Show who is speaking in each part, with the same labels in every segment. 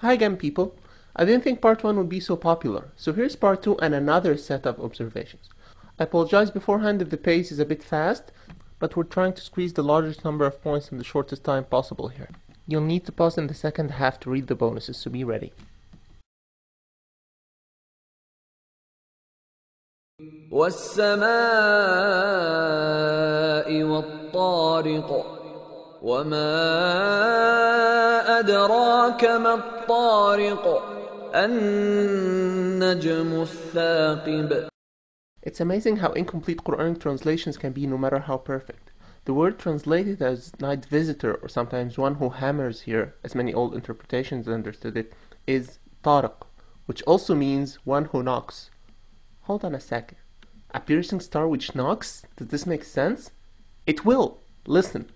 Speaker 1: Hi again, people. I didn't think part 1 would be so popular, so here's part 2 and another set of observations. I apologize beforehand if the pace is a bit fast, but we're trying to squeeze the largest number of points in the shortest time possible here. You'll need to pause in the second half to read the bonuses, so be ready.
Speaker 2: والسماء والطارق وما أدراك ما الطارق النجم الثاقب.
Speaker 1: It's amazing how incomplete Quranic translations can be no matter how perfect. The word translated as night visitor, or sometimes one who hammers here, as many old interpretations understood it, is tariq, which also means one who knocks. Hold on a second. A piercing star which knocks? Does this make sense? It will! Listen.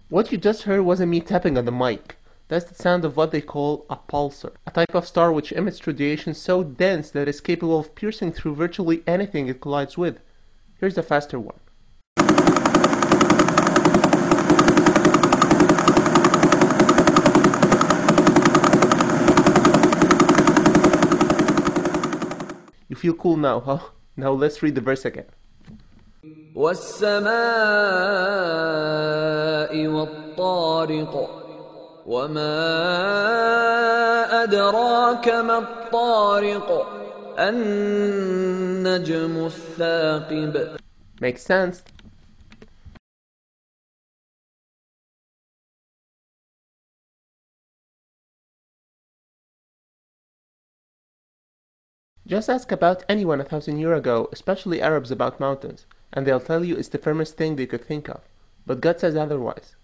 Speaker 1: What you just heard wasn't me tapping on the mic. That's the sound of what they call a pulsar, a type of star which emits radiation so dense that it's capable of piercing through virtually anything it collides with. Here's a faster one. You feel cool now, huh? Now let's read the verse again.
Speaker 2: والسماء والطارق وما أدراك ما الطارق النجم الثاقب.
Speaker 1: Makes sense. Just ask about anyone 1,000 years ago, especially Arabs, about mountains, and they'll tell you it's the firmest thing they could think of. But God says otherwise.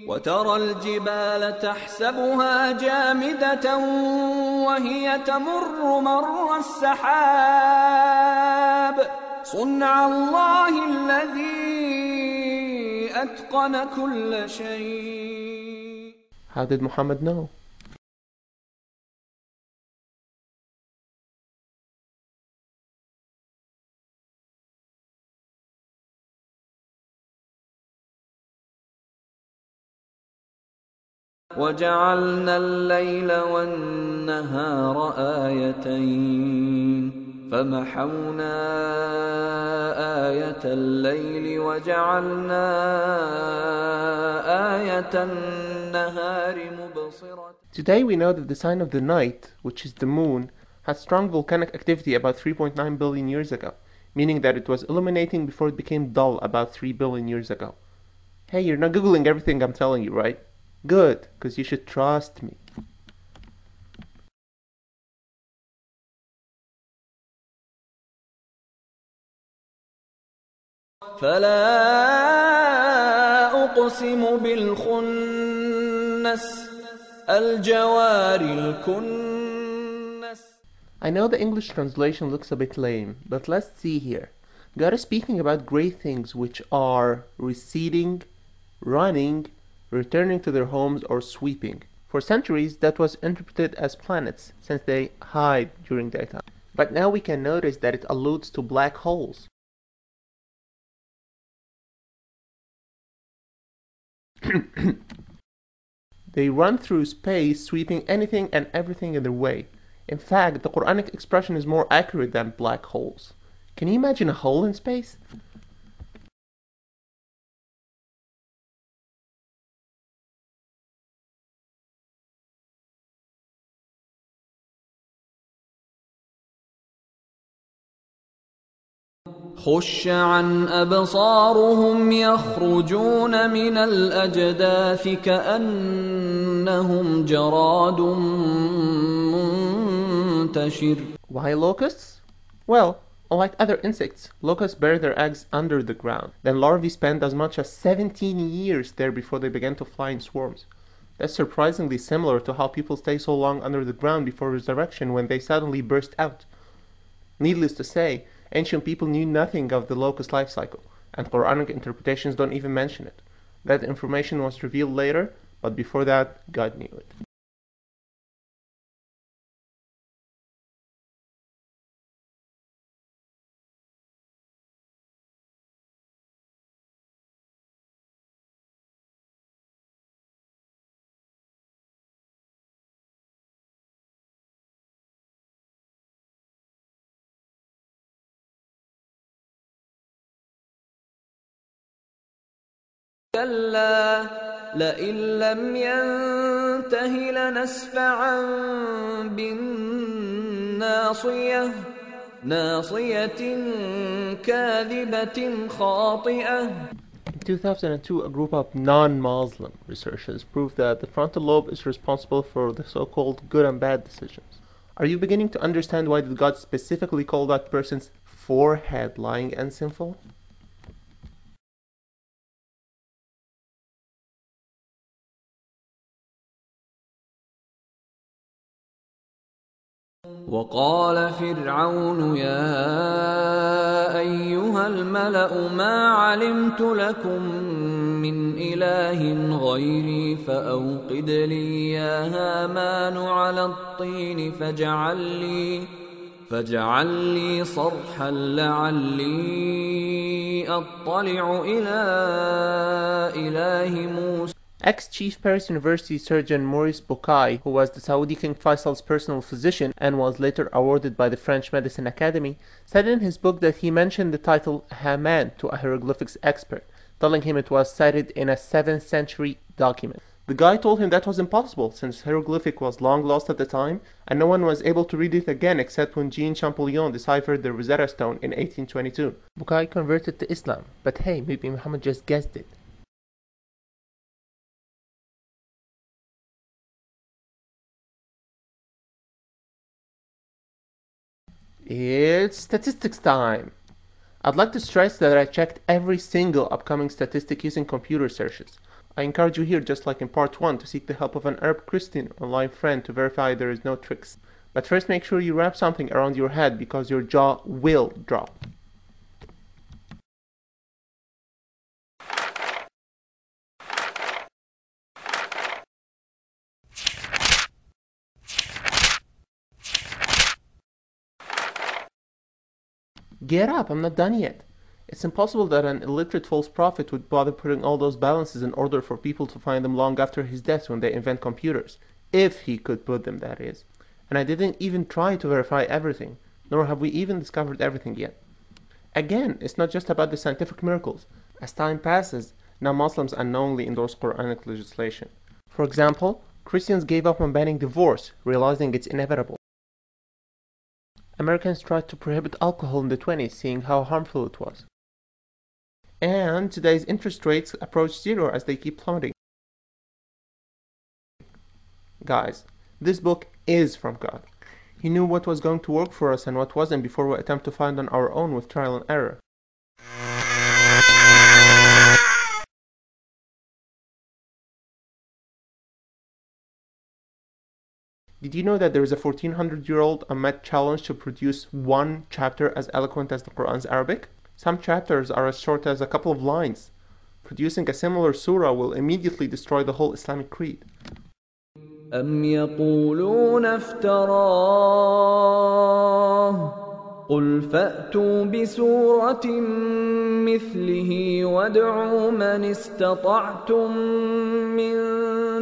Speaker 2: وترى الجبال تحسبها جامدة وهي تمر مر السحاب صنع الله الذي أتقن كل شيء.
Speaker 1: How did Muhammad know?
Speaker 2: وجعلنا الليل والنهار آيتين فمحونا آية الليل وجعلنا آية النهار مبصرة.
Speaker 1: Today we know that the sign of the night, which is the moon, had strong volcanic activity about 3.9 billion years ago, meaning that it was illuminating before it became dull about 3 billion years ago. Hey, you're not googling everything I'm telling you, right? Good, because you should trust me.
Speaker 2: فلا أقسم بالخنس الجوار الكنس.
Speaker 1: I know the English translation looks a bit lame, but let's see here. God is speaking about great things which are receding, running, returning to their homes, or sweeping. For centuries, that was interpreted as planets, since they hide during daytime. But now we can notice that it alludes to black holes. They run through space, sweeping anything and everything in their way. In fact, the Quranic expression is more accurate than black holes. Can you imagine a hole in space?
Speaker 2: خش عن أبصارهم يخرجون من الأجداث كأنهم جراد منتشر.
Speaker 1: Why locusts? Well, unlike other insects, locusts bury their eggs under the ground. Then larvae spend as much as 17 years there before they begin to fly in swarms. That's surprisingly similar to how people stay so long under the ground before resurrection when they suddenly burst out. Needless to say, ancient people knew nothing of the locust life cycle, and Quranic interpretations don't even mention it. That information was revealed later, but before that, God knew it.
Speaker 2: كلا لئن لم ينته لنسفعا بالناصية ناصية كاذبة خاطئة.
Speaker 1: In 2002, a group of non-Muslim researchers proved that the frontal lobe is responsible for the so-called good and bad decisions. Are you beginning to understand why did God specifically call that person's forehead lying and sinful?
Speaker 2: وقال فرعون يا أيها الملأ ما علمت لكم من إله غيري فأوقد لي يا هامان على الطين فاجعل لي صرحا لعلي أطلع إلى إله موسى.
Speaker 1: Ex-Chief Paris University surgeon Maurice Bucaille, who was the Saudi King Faisal's personal physician and was later awarded by the French Medicine Academy, said in his book that he mentioned the title Haman to a hieroglyphics expert, telling him it was cited in a 7th century document. The guy told him that was impossible since hieroglyphic was long lost at the time and no one was able to read it again except when Jean Champollion deciphered the Rosetta Stone in 1822. Bucaille converted to Islam, but hey, maybe Muhammad just guessed it. It's statistics time! I'd like to stress that I checked every single upcoming statistic using computer searches. I encourage you here, just like in part 1, to seek the help of an Arab Christian online friend to verify there is no tricks. But first make sure you wrap something around your head because your jaw will drop. Get up, I'm not done yet. It's impossible that an illiterate false prophet would bother putting all those balances in order for people to find them long after his death when they invent computers. If he could put them, that is. And I didn't even try to verify everything, nor have we even discovered everything yet. Again, it's not just about the scientific miracles. As time passes, now Muslims unknowingly endorse Quranic legislation. For example, Christians gave up on banning divorce, realizing it's inevitable. Americans tried to prohibit alcohol in the 20s, seeing how harmful it was. And today's interest rates approach zero as they keep plummeting. Guys, this book is from God. He knew what was going to work for us and what wasn't before we attempt to find on our own with trial and error. Did you know that there is a 1400-year-old unmet challenge to produce one chapter as eloquent as the Quran's Arabic? Some chapters are as short as a couple of lines. Producing a similar surah will immediately destroy the whole Islamic creed.
Speaker 2: أم يقولون افتراه قل فأتوا بسورة مثله وادعوا من استطعتم من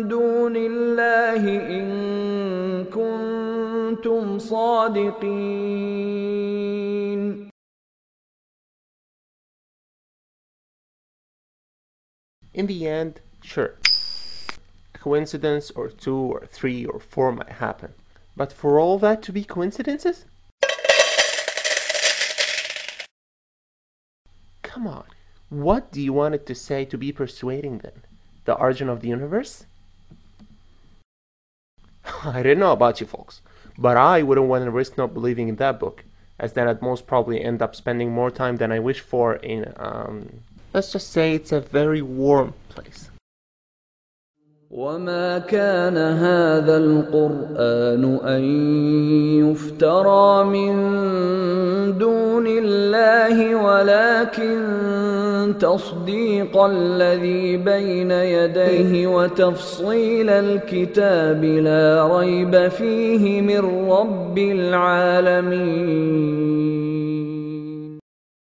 Speaker 2: دون الله إن كنتم صادقين.
Speaker 1: In the end, sure, a coincidence or 2 or 3 or 4 might happen. But for all that to be coincidences? Come on, what do you want it to say to be persuading then? The origin of the universe? I don't know about you folks, but I wouldn't want to risk not believing in that book, as then I'd most probably end up spending more time than I wish for in, let's just say it's a very warm place.
Speaker 2: وما كان هذا القرآن أن يفترى من دون الله ولكن تصديق الذي بين يديه وتفصيل الكتاب لا ريب فيه من رب العالمين.